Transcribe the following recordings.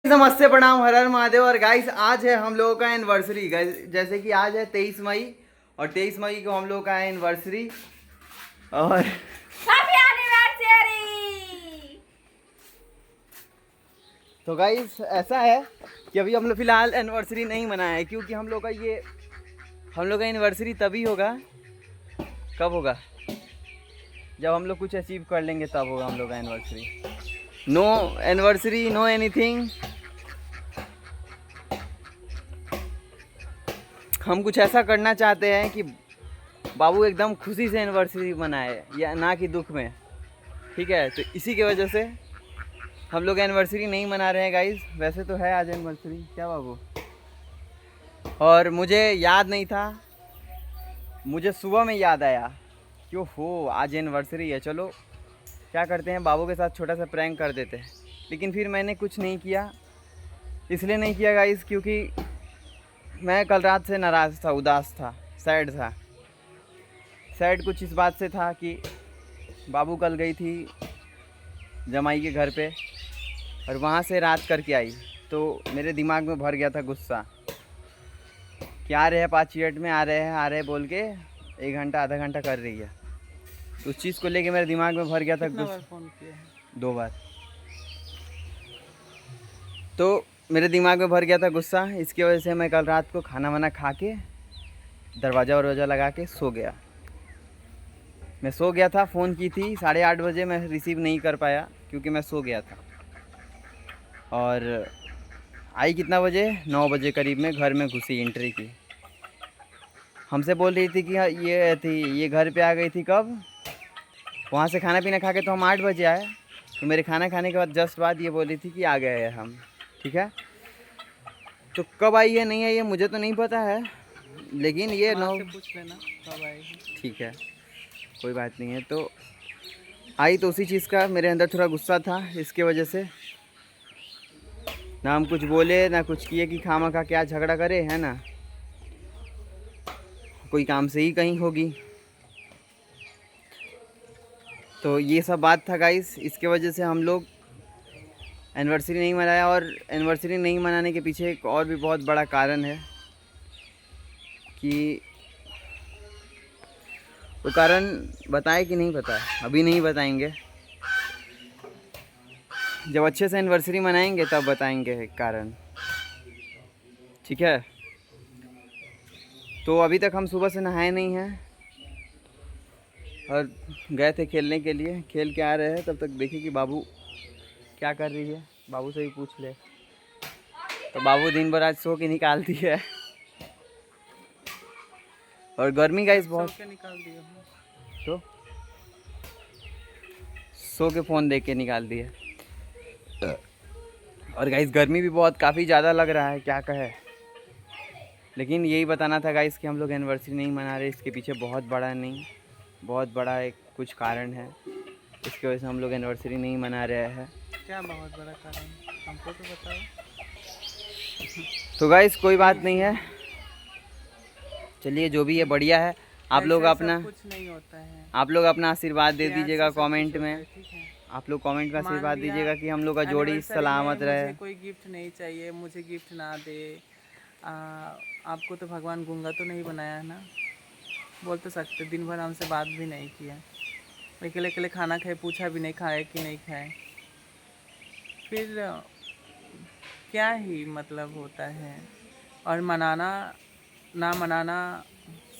नमस्ते प्रणाम हर हर महादेव। और गाइस आज है हम लोगों का एनिवर्सरी गाइस, जैसे कि आज है 23 मई और 23 मई को हम लोगों का है एनिवर्सरी। और हैप्पी एनिवर्सरी। तो गाइस ऐसा है कि अभी हम लोग फिलहाल एनिवर्सरी नहीं मनाया है, क्योंकि हम लोग का एनिवर्सरी तभी होगा, कब होगा, जब हम लोग कुछ अचीव कर लेंगे, तब होगा हम लोग का anniversary. No anniversary, no anything. हम कुछ ऐसा करना चाहते हैं कि बाबू एकदम खुशी से एनिवर्सरी मनाए, या ना कि दुख में। ठीक है, तो इसी की वजह से हम लोग एनिवर्सरी नहीं मना रहे हैं गाइस। वैसे तो है आज एनिवर्सरी, क्या बाबू। और मुझे याद नहीं था, मुझे सुबह में याद आया कि हो आज एनिवर्सरी है, चलो क्या करते हैं, बाबू के साथ छोटा सा प्रैंक कर देते हैं। लेकिन फिर मैंने कुछ नहीं किया। इसलिए नहीं किया गाइस क्योंकि मैं कल रात से नाराज़ था, उदास था, सैड था। सैड कुछ इस बात से था कि बाबू कल गई थी जमाई के घर पे और वहाँ से रात करके आई, तो मेरे दिमाग में भर गया था गुस्सा कि आ रहे हैं 5 मिनट में, आ रहे हैं बोल के 1 घंटा आधा घंटा कर रही है। तो उस चीज़ को लेके मेरे दिमाग में भर गया था गुस्सा। फोन किया है? 2 बार। तो मेरे दिमाग में भर गया था गुस्सा, इसकी वजह से मैं कल रात को खाना वाना खा के दरवाज़ा वरवाज़ा लगा के सो गया। मैं सो गया था, फ़ोन की थी 8:30 बजे, मैं रिसीव नहीं कर पाया क्योंकि मैं सो गया था। और आई कितना बजे, 9 बजे करीब में घर में घुसी, एंट्री की। हमसे बोल रही थी कि ये घर पे आ गई थी कब, वहाँ से खाना पीना खा के तो हम 8 बजे आए। तो मेरे खाना खाने के बाद जस्ट बाद ये बोल रही थी कि आ गए हैं हम। ठीक है, तो कब आई है नहीं आई है मुझे तो नहीं पता है, लेकिन ये 9 से पूछ लेना कब आएगी। ठीक है, कोई बात नहीं है। तो आई तो उसी चीज़ का मेरे अंदर थोड़ा गुस्सा था, इसके वजह से ना हम कुछ बोले ना कुछ किए कि खामा खा क्या झगड़ा करे, है ना, कोई काम से ही कहीं होगी। तो ये सब बात था गाइस, इसके वजह से हम लोग एनिवर्सरी नहीं मनाया। और एनिवर्सरी नहीं मनाने के पीछे एक और भी बहुत बड़ा कारण है कि वो कारण बताए कि नहीं पता, अभी नहीं बताएंगे, जब अच्छे से एनिवर्सरी मनाएंगे तब बताएंगे कारण। ठीक है, तो अभी तक हम सुबह से नहाए नहीं हैं और गए थे खेलने के लिए, खेल के आ रहे हैं। तब तक देखिए कि बाबू क्या कर रही है, बाबू से भी पूछ ले। तो बाबू दिन भर आज सो के निकालती है और गर्मी का इस बहुत के निकाल दिया हूँ। तो सो के फ़ोन देख के निकाल दिए। और गाइस गर्मी भी बहुत काफ़ी ज़्यादा लग रहा है, क्या कहे। लेकिन यही बताना था गाइस कि हम लोग एनिवर्सरी नहीं मना रहे, इसके पीछे बहुत बड़ा एक कुछ कारण है, इसकी वजह से हम लोग एनिवर्सरी नहीं मना रहे हैं। क्या बहुत बड़ा कारण, हमको तो बताओ। तो गाइस कोई बात नहीं है, चलिए जो भी है बढ़िया है। आप लोग अपना कुछ नहीं होता है, आप लोग अपना आशीर्वाद दे दीजिएगा सब कुछ कमेंट होता में। है, ठीक है। आप लोग कमेंट में मान आशीर्वाद लिया दीजिएगा कि हम लोग का जोड़ी एनिवर्सरी सलामत में रहे। मुझे कोई गिफ्ट नहीं चाहिए, मुझे गिफ्ट ना दे। आपको तो भगवान गूंगा तो नहीं बनाया है ना, बोल तो सकते। दिन भर हमसे बात भी नहीं किया, अकेले अकेले खाना खाए, पूछा भी नहीं खाए कि नहीं खाए। फिर क्या ही मतलब होता है। और मनाना ना मनाना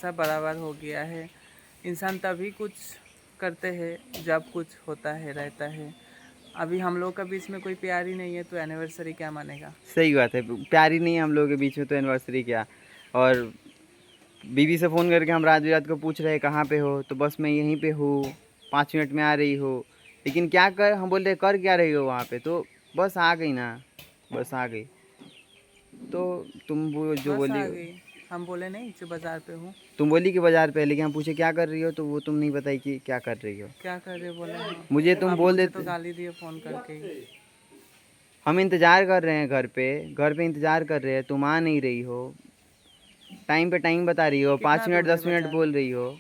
सब बराबर हो गया है। इंसान तभी कुछ करते हैं जब कुछ होता है, रहता है। अभी हम लोग का बीच में कोई प्यार ही नहीं है तो एनिवर्सरी क्या मानेगा। सही बात है, प्यार ही नहीं है हम लोगों के बीच में तो एनिवर्सरी क्या। और बीवी से फ़ोन करके हम रात बिरात को पूछ रहे हैं कहाँ पे हो, तो बस मैं यहीं पे हूँ, 5 मिनट में आ रही हो। लेकिन क्या कर, हम बोल रहे कर क्या रही हो वहाँ पे, तो बस आ गई ना, बस आ गई। तो तुम वो जो बस बोली, आ गई, हम बोले नहीं जो बाज़ार पे हूँ। तुम बोली कि बाज़ार पे, लेकिन हम पूछे क्या कर रही हो, तो वो तुम नहीं बताई कि क्या कर रही हो। क्या कर रहे बोले हाँ। मुझे तुम अब बोल मुझे तो देते, गाली दिए फ़ोन करके ही। हम इंतज़ार कर रहे हैं घर पे इंतज़ार कर रहे हैं, तुम आ नहीं रही हो। टाइम पे टाइम बता रही हो, 5 कितना मिनट दूर है 10 मिनट बाज़ार, बोल रही हो।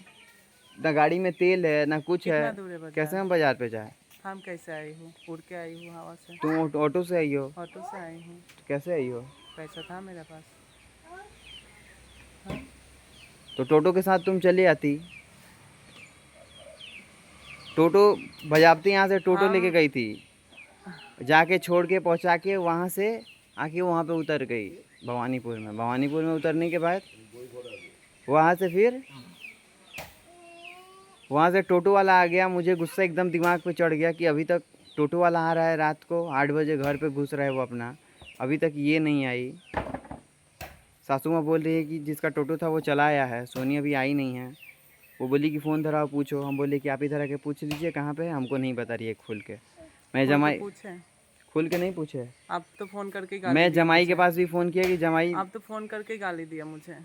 ना गाड़ी में तेल है ना कुछ है, कितना दूर है कैसे बाज़ार। हम बाज़ार पे जाए। हम कैसे आई हूँ? उड़ के आई हूँ हवा से। तुम ऑटो से आई हो? ऑटो से आई हूँ। तो कैसे आई हो? पैसा था मेरे पास। तो टोटो के साथ तुम चली आती। टोटो बजाबती यहाँ से टोटो लेके हम गई थी, जाके छोड़ के पहुँचा के वहाँ से आके वहाँ पे उतर गई भवानीपुर में। भवानीपुर में उतरने के बाद वहाँ से फिर वहाँ से टोटो वाला आ गया। मुझे गुस्सा एकदम दिमाग पे चढ़ गया कि अभी तक टोटो वाला आ रहा है, रात को 8 बजे घर पे घुस रहा है वो अपना, अभी तक ये नहीं आई। सासू माँ बोल रही है कि जिसका टोटो था वो चला आया है, सोनी अभी आई नहीं है। वो बोली कि फ़ोन धराओ पूछो। हम बोले कि आप ही धरा के पूछ लीजिए कहाँ पे है, हमको नहीं बता रही है खुल के। मैं खोल के जमाई पूछे। खुल के नहीं पूछे। आप तो फ़ोन करके गाली मैं दिया जमाई के मुझे। पास भी फ़ोन किया कि जमाई आप तो फ़ोन करके गाली दिया मुझे।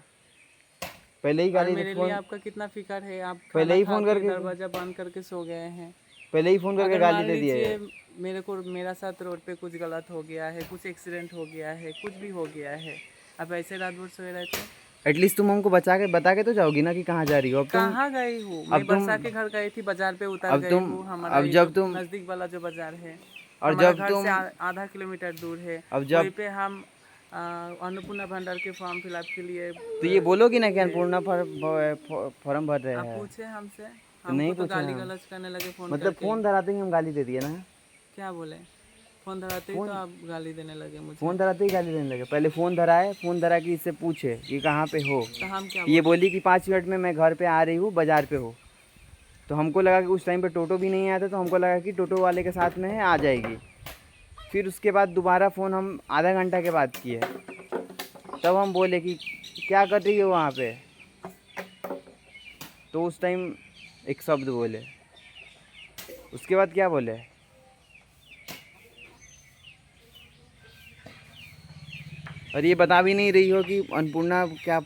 पहले ही और गाली मेरे लिए फ़ोन आपका कितना फिक्र है। आप पहले खाना ही खा फ़ोन के करके दरवाज़ा बंद करके सो गए हैं। पहले ही फ़ोन करके अगर गाली मान दे दिया है। लीजिए मेरा साथ रोड पे कुछ गलत हो गया है, कुछ एक्सीडेंट हो गया है, कुछ भी हो गया है, आप ऐसे रात भर सोए रहते? एटलीस्ट तुम हमको बता के तो जाओगी ना कि कहाँ जा रही हो। कहाँ गई हूँ मैं? अब तुम बरसा के घर गई थी, बाजार पे उतर अब गई तुम हूँ। हमारा अब ये जो जब तुम नज़दीक वाला जो बाजार है, और हमारा जब घर से तुम आधा किलोमीटर दूर है। अब वहीं जब पे हम अन्नपूर्णा भंडार के फॉर्म फिलअप के लिए तो ये बोलोगी ना कि अन्नपूर्णा फॉर्म भर रहे आप हैं। पूछे हमसे। तो हमको नहीं तो पूछे गाली हम, गलौज करने लगे फ़ोन मतलब करके। फ़ोन धराते ही हम गाली दे दिए ना। क्या बोले? फ़ोन धराते ही तो फ़ोन आप गाली देने लगे मुझे। फ़ोन धराते ही गाली देने लगे। पहले फ़ोन धराए, फ़ोन धरा के इससे पूछे कि कहाँ पे हो। तो हम क्या ये बोले? बोली कि 5 मिनट में मैं घर पे आ रही हूँ, बाज़ार पे हो। तो हमको लगा कि उस टाइम पे टोटो भी नहीं आया था, तो हमको लगा कि टोटो वाले के साथ में है, आ जाएगी। फिर उसके बाद दोबारा फ़ोन हम आधा घंटा के बाद किए, तब हम बोले कि क्या कर रही हो वहाँ पे। तो उस टाइम एक शब्द बोले, उसके बाद क्या बोले, और ये बता भी नहीं रही हो कि अन्नपूर्णा क्या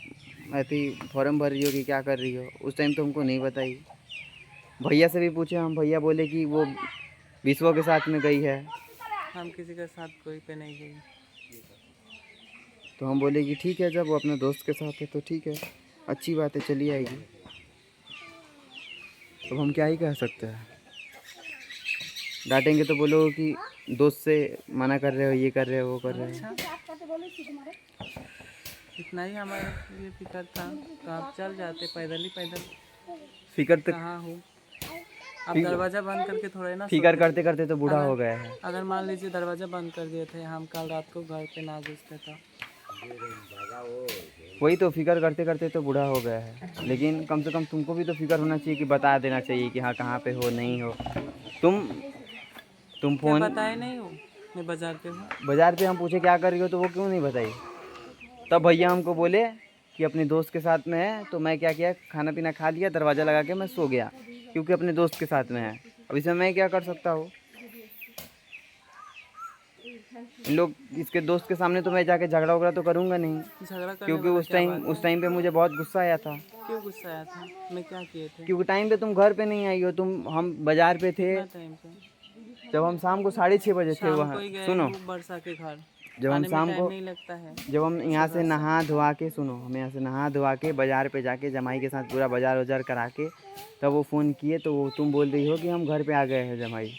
ऐसी फॉर्म भर रही हो कि क्या कर रही हो। उस टाइम तो हमको नहीं बताई। भैया से भी पूछे हम, भैया बोले कि वो विश्व के साथ में गई है। हम किसी के साथ कोई पे नहीं गई। तो हम बोले कि ठीक है, जब वो अपने दोस्त के साथ है तो ठीक है, अच्छी बात है, चली आएगी। अब हम क्या ही कह सकते हैं। डांटेंगे तो बोलो कि दोस्त से मना कर रहे हो, ये कर रहे हो, वो कर रहे हो। अच्छा, इतना ही हमारे लिए फिक्र था तो आप चल जाते पैदल ही पैदल। फिक्र तो कहाँ हूँ? आप दरवाज़ा बंद करके थोड़े ना फिक्र सोते। करते करते तो बूढ़ा हो गया है। अगर मान लीजिए दरवाज़ा बंद कर दिए थे, हम कल रात को घर पे ना घुसते तो। वही तो, फिक्र करते करते तो बूढ़ा हो गया है। लेकिन कम से कम तुमको भी तो फिक्र होना चाहिए कि बता देना चाहिए कि हाँ कहाँ पे हो, नहीं हो। तुम क्या फ़ोन बताए नहीं हो? मैं बाजार पे हूँ। बाज़ार पे हम पूछे क्या कर रही हो, तो वो क्यों नहीं बताई। तब भैया हमको बोले कि अपने दोस्त के साथ में है। तो मैं क्या किया, खाना पीना खा लिया, दरवाज़ा लगा के मैं सो गया, क्योंकि अपने दोस्त के साथ में है। अब इसमें मैं क्या कर सकता हूँ। इन लोग इसके दोस्त के सामने तो मैं जाके झगड़ा वगड़ा तो करूँगा नहीं, झगड़ा करने क्योंकि वाला उस क्या टाइम बात उस है? टाइम पे मुझे बहुत गुस्सा आया था। क्यों गुस्सा आया था? मैं क्या किए थे? क्योंकि टाइम पे तुम घर पे नहीं आई हो। हम बाज़ार पे थे, कितना टाइम पे? जब हम शाम को 6:30 बजे थे शाम को वहाँ। ही गए सुनो, हूँ बरसा के घर। जब हम आने में शाम टाइम को नहीं लगता है। जब हम यहाँ से घर नहा धोवा के सुनो, हम यहाँ से नहा धोवा के बाज़ार पे जाके जमाई के साथ पूरा बाज़ार वजार करा के तब वो फ़ोन किए, तो वो तुम बोल रही हो कि हम घर पे आ गए हैं जमाई।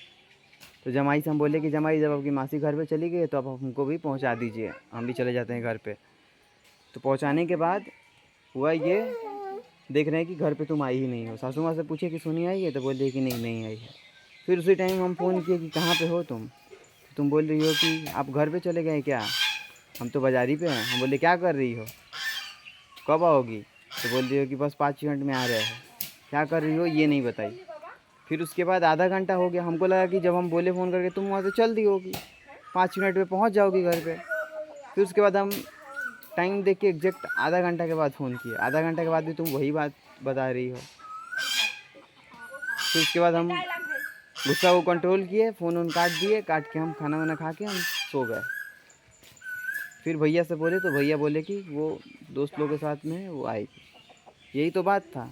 तो जमाई से हम बोले कि जमाई जब आपकी मासी घर पे चली गई तो आप हमको भी पहुँचा दीजिए, हम भी चले जाते हैं घर पे। तो पहुँचाने के बाद हुआ ये, देख रहे हैं कि घर पे तुम आई ही नहीं हो। सासू माँ से पूछे कि सोनी आई है, तो बोल रही कि नहीं आई है। फिर उसी टाइम हम फ़ोन किए कि कहाँ पे हो तुम बोल रही हो कि आप घर पे चले गए क्या, हम तो बाज़ारी पे हैं। हम बोले क्या कर रही हो, कब आओगी। तो बोल रही हो कि बस 5 मिनट में आ रहे हैं। क्या कर रही हो ये नहीं बताई। फिर उसके बाद आधा घंटा हो गया, हमको लगा कि जब हम बोले फ़ोन करके तुम वहाँ से चल दी होगी, 5 मिनट में पहुँच जाओगी घर पे। फिर उसके बाद हम टाइम देख के एग्जैक्ट आधा घंटा के बाद फ़ोन किए, आधा घंटा के बाद भी तुम वही बात बता रही हो। फिर उसके बाद हम गुस्सा को कंट्रोल किए, फ़ोन उन काट दिए, काट के हम खाना वाना खा के हम सो गए। फिर भैया से बोले तो भैया बोले कि वो दोस्त लोगों के साथ में है, वो आएगी। यही तो बात था।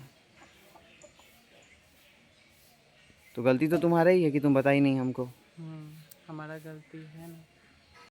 तो गलती तो तुम्हारा ही है कि तुम बताई नहीं हमको। हमारा गलती है ना।